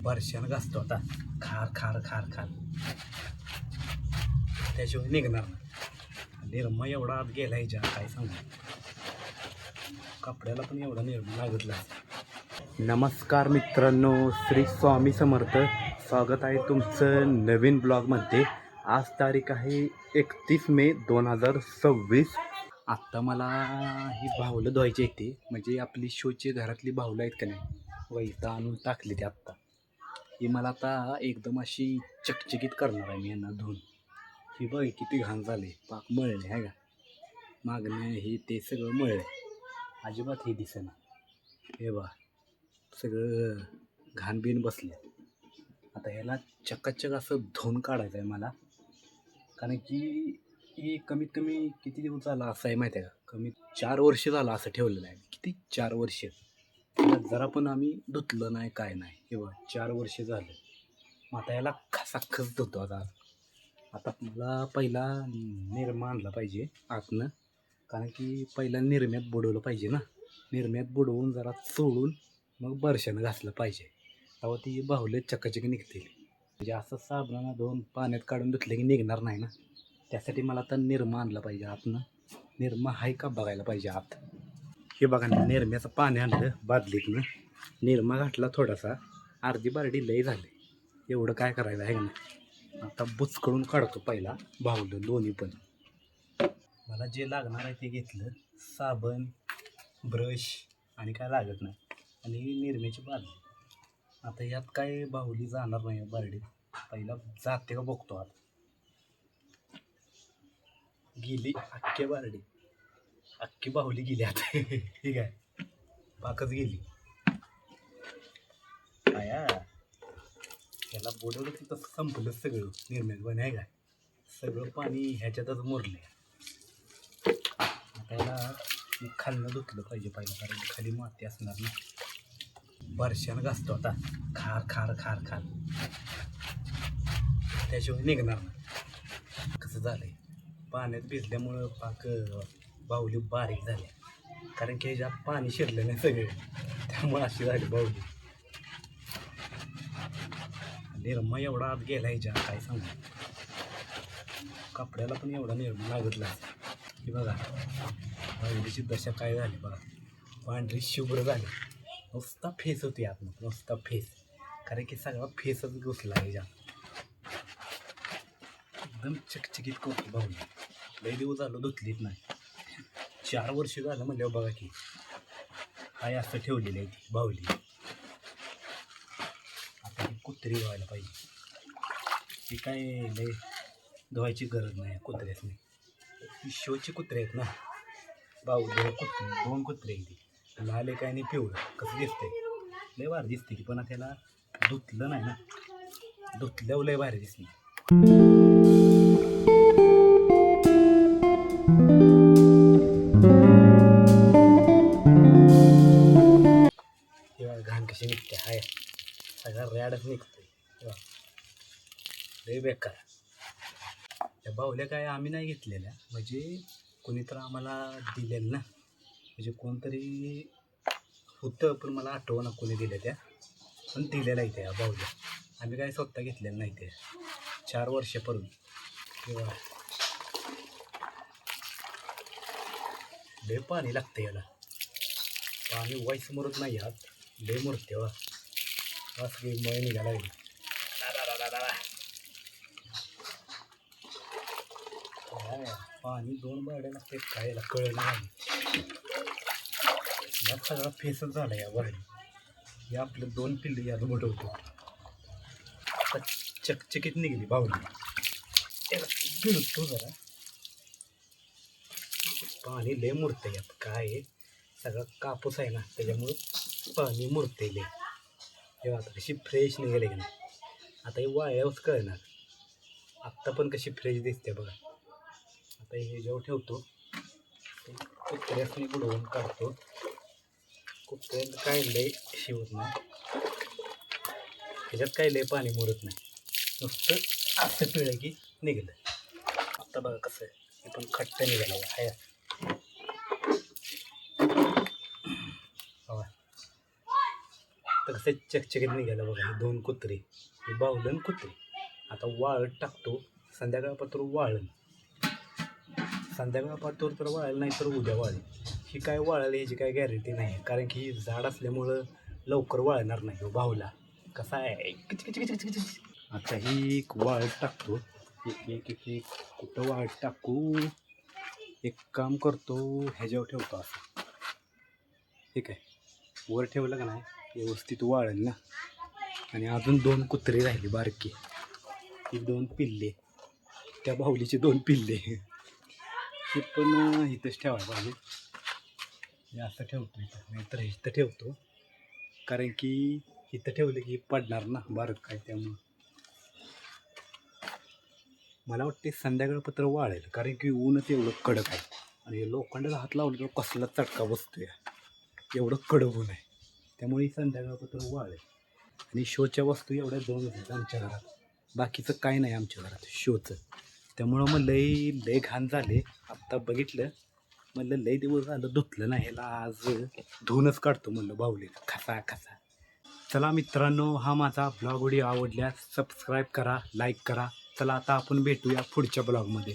बरशानं घासतो आता. खार खार खार खार त्याशिवाय निघणार नाही. निर्मा एवढा आत गेला ह्याच्या काय सांगू. कपड्याला पण एवढा निर्मा लागतला. नमस्कार मित्रांनो, श्री स्वामी समर्थ. स्वागत आहे तुमचं नवीन ब्लॉगमध्ये. आज तारीख आहे 31 मे 2026. आत्ता मला ही बाहुलं धुवायची येते. म्हणजे आपली शोची घरातली बाहुलं आहेत का नाही, वैता आणून टाकली ती आत्ता. ही मला आता एकदम अशी चकचकीत करणार आहे मी यांना धुवून. ही बघ किती घाण झाली, पाक मळले आहे का. मागणं हे ते सगळं मळलं, अजिबात हे दिसेना. हे बा सगळं घाण बिन बसले. आता ह्याला चकाचक असं धुवून काढायचं आहे मला. कारण की हे कमीत कमी किती दिवस झाला असं आहे माहिती आहे का, कमी 4 वर्ष झालं असं ठेवलेलं आहे. किती 4 वर्ष जरा पण आम्ही धुतलं नाही काय नाही. हे बघ 4 वर्ष झालं. मग आता याला खसाखस धुतो आता. आता मला पहिला निरमा आणला पाहिजे आतनं. कारण की पहिला निरम्यात बुडवलं पाहिजे ना. निरम्यात बुडवून जरा चोळून मग बरशानं घासलं पाहिजे. तेव्हा ती बाहुले चकाचक निघतील. म्हणजे असं साबणानं धुवून पाण्यात काढून धुतलं की निघणार नाही ना. त्यासाठी मला आता निरमा आणला पाहिजे आतनं. निरमा आहे का बघायला पाहिजे आत. हे बघा ना, निरम्याचं पाणी आणलं बादलीतनं, निरमा घातला थोडासा, अर्धी बारडी लई झाली. एवढं काय करायचं आहे ना. आता बुचकळून काढतो पहिला बाहुलं दोन्ही पण. मला जे लागणार आहे ते घेतलं, साबण, ब्रश आणि काय लागत नाही, आणि निरम्याची बादली. आता यात काय बाहुली जाणार नाही बारडीत. पहिला जाते का बघतो आता. गेली अख्खी बारडी, अख्खी बाहुली गेली आता. ठीक आहे, पाकच गेली. आया याला बोलवलं की तसं संपलं सगळं निर्म्यात पण आहे काय. सगळं पाणी ह्याच्यातच मुरले. आता याला खालनं धुतलं पाहिजे पहिलं, कारण खाली माती असणार ना. बरशानं घासतो आता. खार खार खार खार त्याशिवाय निघणार नाही. कसं झालंय, पाण्यात भिजल्यामुळं पाक बाहुली बारीक झाली. कारण की ह्याच्यात पाणी शिरलं नाही सगळे, त्यामुळे अशी झाली बाहुली. निरमा एवढा आत गेला ह्याच्या काय सांगू. कपड्याला पण एवढा निरमा लागतला. की बघा बाहुलीची दशा काय झाली बघा. पांढरी शुभ्र झाली. नुसता फेस होती आत, नुसता फेस. कारण की सगळा फेसच घुसला ह्याच्या. एकदम चकचकीत करतो बाहुली. लई दिवस झालं धुतलीच नाही. 4 वर्ष झालं म्हणल्यावर बघा की काय असं ठेवलेली आहे ती बाहुली. आता ही कुत्री व्हायला पाहिजे. ती काय लई धुवायची गरज नाही कुत्र्यासनी. ती शोची कुत्रे आहेत ना. बाहुली कुत्री, 2 कुत्रे आहेत ती, लाल एक आणि पिवळं. कसं दिसतंय, लय भारी दिसते की. पण त्याला धुतलं नाही ना, धुतल्यावर लय भारी दिसली. तेव्हा घाण कशी निघते, हाय सगळा रॅडच निघतोय. लय बेकार. त्या बाहुल्या काय आम्ही नाही घेतलेल्या, म्हणजे कोणी तर आम्हाला दिलेलं ना. म्हणजे कोणतरी होतं, पण मला आठवणं कोणी दिल्या त्या. पण दिलेल्या आहे त्या बाहुल्या. आम्ही काय स्वतः घेतलेलं नाही ते 4 वर्षापूर्वी. तेव्हा लय पाणी लागतं याला. पाणी वाईस मुरत नाही यात, लय मुरते वा. असं काही मय निघायला लागली. पाणी 2 बारड्या लागते काय, याला कळलं नाही. यात सगळा फेसच झाला या बारडी. हे आपलं 2 पिल्ली यात बुडवतो. आता चकचकीत निघली बाहुली. त्याला गिळतो जरा. पाणी लय मुरतं यात, काय आहे सगळं कापूस आहे ना, त्याच्यामुळं पाणी मुरते लय. तेव्हा आता कशी फ्रेश निघाली की नाही. आता हे वाळल्यावरच कळणार. आत्ता पण कशी फ्रेश दिसते बघा. आता हे जेव्हा ठेवतो कुत्र्यासनी बुडवून काढतो. कुत्र्याचं काय लय शिवत नाही, ह्याच्यात काय लय पाणी मुरत नाही. नुसतं असं पिळलं की निघलं. आता बघा कसं आहे, हे पण खट्ट निघालं आहे. तर कसे चकचकीत निघालं बघा हे 2 कुत्रे, हे बाहुलन कुत्रे. आता वाळत टाकतो, संध्याकाळपातूर वाळण, संध्याकाळपातूर तर वाळेल नाही तर उद्या वाळेल. ही काय वाळेल ह्याची काय गॅरंटी नाही, कारण की ही झाड असल्यामुळं लवकर वाळणार नाही. हो बाहुला कसा आहे किच किच किच किच किच. आता ही वाळत टाकतो, एक एक एक एक कुठं वाळत टाकू. एक काम करतो, ह्याच्यावर ठेवतो असं, ठीक आहे. वर ठेवलं का नाही व्यवस्थित वाळेल ना. आणि अजून 2 कुत्रे राहिली बारकी, ही 2 पिल्ले, त्या बाहुलीचे 2 पिल्ले, हे पण इथंच ठेवायला पाहिजे. मी असं ठेवतो इथं, नाहीतर इथं ठेवतो, कारण की इथं ठेवलं की पडणार ना बारक काय. त्यामुळं मला वाटते संध्याकाळपत्र वाळेल, कारण की ऊनच एवढं कडक आहे. आणि लोखंडाला हात लावलं तर कसला चटका बसतोय, एवढं कडक ऊन आहे. त्यामुळे संध्याकाळपत्र वाळेल. आणि शोच्या वस्तू एवढ्या 2 आहेत आमच्या घरात, बाकीचं काय नाही आमच्या घरात शोचं. त्यामुळं मग लय घाण झाले. आत्ता बघितलं, म्हणलं लय दिवस झालं धुतलं नाही, ह्याला आज धुवूनच काढतो म्हणलं बाहुलीला खसा खसा. चला मित्रांनो, हा माझा ब्लॉग व्हिडिओ आवडल्यास सबस्क्राईब करा, लाईक करा. चला आता आपण भेटूया पुढच्या ब्लॉगमध्ये.